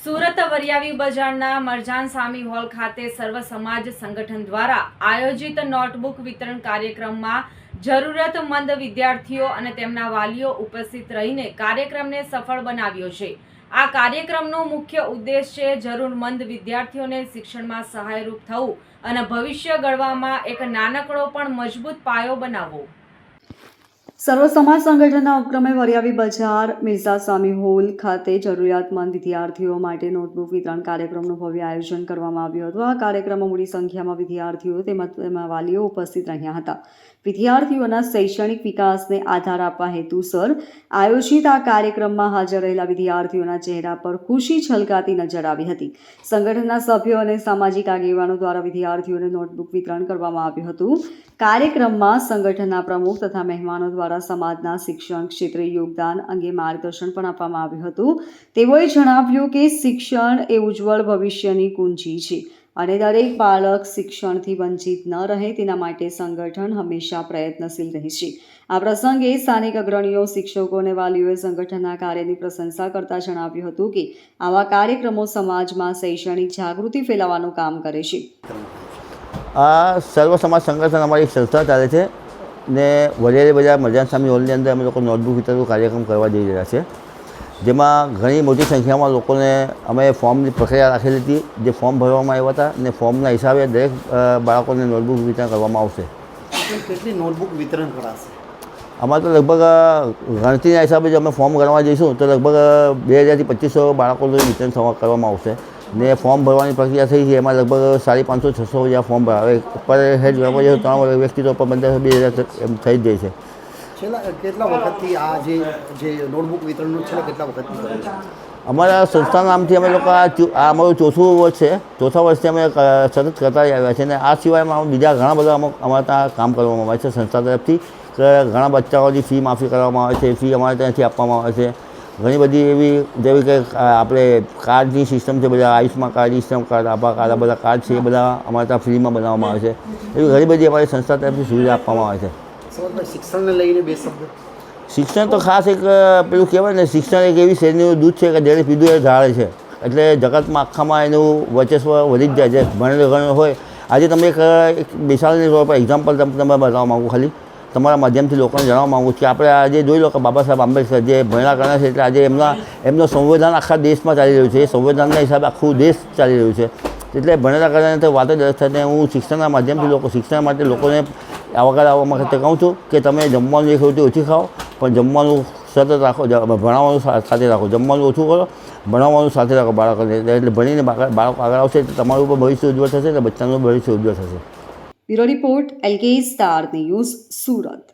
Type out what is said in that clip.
સુરત વરિયાવી બજારના મરજાન સામી હોલ ખાતે સર્વ સમાજ સંગઠન દ્વારા આયોજિત નોટબુક વિતરણ કાર્યક્રમમાં જરૂરતમંદ વિદ્યાર્થીઓ અને તેમના વાલીઓ ઉપસ્થિત રહીને કાર્યક્રમને સફળ બનાવ્યો છે। આ કાર્યક્રમનો મુખ્ય ઉદ્દેશ છે જરૂરમંદ વિદ્યાર્થીઓને શિક્ષણમાં સહાયરૂપ થવું અને ભવિષ્ય ઘડવામાં એક નાનકડો પણ મજબૂત પાયો બનાવવો। સર્વ સમાજ સંગઠનના ઉપક્રમે વરિયાવી બજાર મિર્ઝા સામી હોલ ખાતે જરૂરિયાતમંદ વિદ્યાર્થીઓ માટે નોટબુક વિતરણ કાર્યક્રમનું ભવ્ય આયોજન કરવામાં આવ્યું હતું। આ કાર્યક્રમમાં મોટી સંખ્યામાં વિદ્યાર્થીઓ તેમજ તેમના વાલીઓ ઉપસ્થિત રહ્યા હતા। વિદ્યાર્થીઓના શૈક્ષણિક વિકાસને આધાર આપવા હેતુસર આયોજિત આ કાર્યક્રમમાં હાજર રહેલા વિદ્યાર્થીઓના ચહેરા પર ખુશી છલકાતી નજર આવી હતી। સંગઠનના સભ્યો અને સામાજિક આગેવાનો દ્વારા વિદ્યાર્થીઓને નોટબુક વિતરણ કરવામાં આવ્યું હતું। કાર્યક્રમમાં સંગઠનના પ્રમુખ તથા મહેમાનો દ્વારા સમાજના શિક્ષણ ક્ષેત્રે યોગદાન અંગે માર્ગદર્શન પણ આપવામાં આવ્યું હતું। તેઓએ જણાવ્યું કે શિક્ષણ એ ઉજ્જવળ ભવિષ્યની કુંજી છે અને દરેક બાળક શિક્ષણથી વંચિત ન રહે તેના માટે સંગઠન હંમેશા પ્રયત્નશીલ રહેશે। આ પ્રસંગે સ્થાનિક અગ્રણીઓ, શિક્ષકો અને વાલીઓએ સંગઠનના કાર્યની પ્રશંસા કરતા જણાવ્યું હતું કે આવા કાર્યક્રમો સમાજમાં શૈક્ષણિક જાગૃતિ ફેલાવવાનું કામ કરે છે। આ સર્વ સમાજ સંગઠન અમારી સંસ્થા ચાલે છે ને વરિયાવી બજાર મરજાન સામી હોલની અંદર અમે લોકો નોટબુક વિતરણનો કાર્યક્રમ કરવા જઈ રહ્યા છે, જેમાં ઘણી મોટી સંખ્યામાં લોકોને અમે ફોર્મની પ્રક્રિયા રાખેલી હતી, જે ફોર્મ ભરવામાં આવ્યા હતા અને ફોર્મના હિસાબે દરેક બાળકોને નોટબુક વિતરણ કરવામાં આવશે। કેટલી નોટબુક વિતરણ કરાશે? અમારે તો લગભગ ગણતરીના હિસાબે જો અમે ફોર્મ ગણવા જઈશું તો લગભગ 2000 થી 2500 બાળકોનું વિતરણ કરવામાં આવશે ને ફોર્મ ભરવાની પ્રક્રિયા થઈ છે, એમાં લગભગ 550-600 જેવા ફોર્મ ભરાવે પર હેડ ગણવા જઈએ 3 વ્યક્તિ તો 1500-2000 એમ થઈ જ જાય છે। છેલ્લા કેટલા વખતથી આ જે નોટબુક વિતરણનું છેલ્લા કેટલા વખતથી કરે છે? અમારા સંસ્થાના નામથી અમે લોકો આ અમારું ચોથું વર્ષ છે, ચોથા વર્ષથી અમે સતત કરતા આવ્યા છે અને આ સિવાયમાં બીજા ઘણા બધા અમારે ત્યાં કામ કરવામાં આવે છે સંસ્થા તરફથી કે ઘણા બચ્ચાઓની ફી માફી કરવામાં આવે છે, ફી અમારે ત્યાંથી આપવામાં આવે છે। ઘણી બધી એવી જેવી કે આપણે કાર્ડની સિસ્ટમ છે, બધા આયુષ્માન કાર્ડ, ઈશ્રમ કાર્ડ, આભા કાર્ડ, આ બધા કાર્ડ છે એ બધા અમારે ત્યાં ફ્રીમાં બનાવવામાં આવે છે। એવી ઘણી બધી અમારી સંસ્થા તરફથી સુવિધા આપવામાં આવે છે। શિક્ષણને લઈને બે શબ્દ? શિક્ષણ તો ખાસ એક પેલું કહેવાય ને, શિક્ષણ એક એવી શેરડીનું દૂધ છે કે જેને પીધું એ ઢાળે છે, એટલે જગતમાં આખામાં એનું વર્ચસ્વ વધી જ જાય છે ભણેલો ગણેલો હોય। આજે તમે એક મિસાલની તौर પર એક્ઝામ્પલ તમે બતાવવા માગું, ખાલી તમારા માધ્યમથી લોકોને જણાવવા માગું છું કે આપણે આજે જોઈ લો કે બાબા સાહેબ આંબેડકર જે ભણેલા ગણ્યા છે, એટલે આજે એમનો સંવિધાન આખા દેશમાં ચાલી રહ્યું છે, એ સંવિધાનના હિસાબે આખું દેશ ચાલી રહ્યું છે, એટલે ભણેલા ગણ્યાને તો વાત જ અલગ થાય। હું શિક્ષણના માધ્યમથી શિક્ષણ માટે લોકોને વખત આવવા વખતે કહું છું કે તમે જમવાનું એક રોટી ઓછી ખાઓ પણ જમવાનું સતત રાખો, ભણાવવાનું સાથે રાખો, જમવાનું ઓછું કરો, ભણાવવાનું સાથે રાખો બાળકોને, એટલે ભણીને બાળકો આગળ આવશે એટલે તમારું પણ ભવિષ્ય ઉજ્જવળ થશે અને બચ્ચાનું ભવિષ્ય ઉજ્જવળ થશે। Bureau report LK star news, Surat.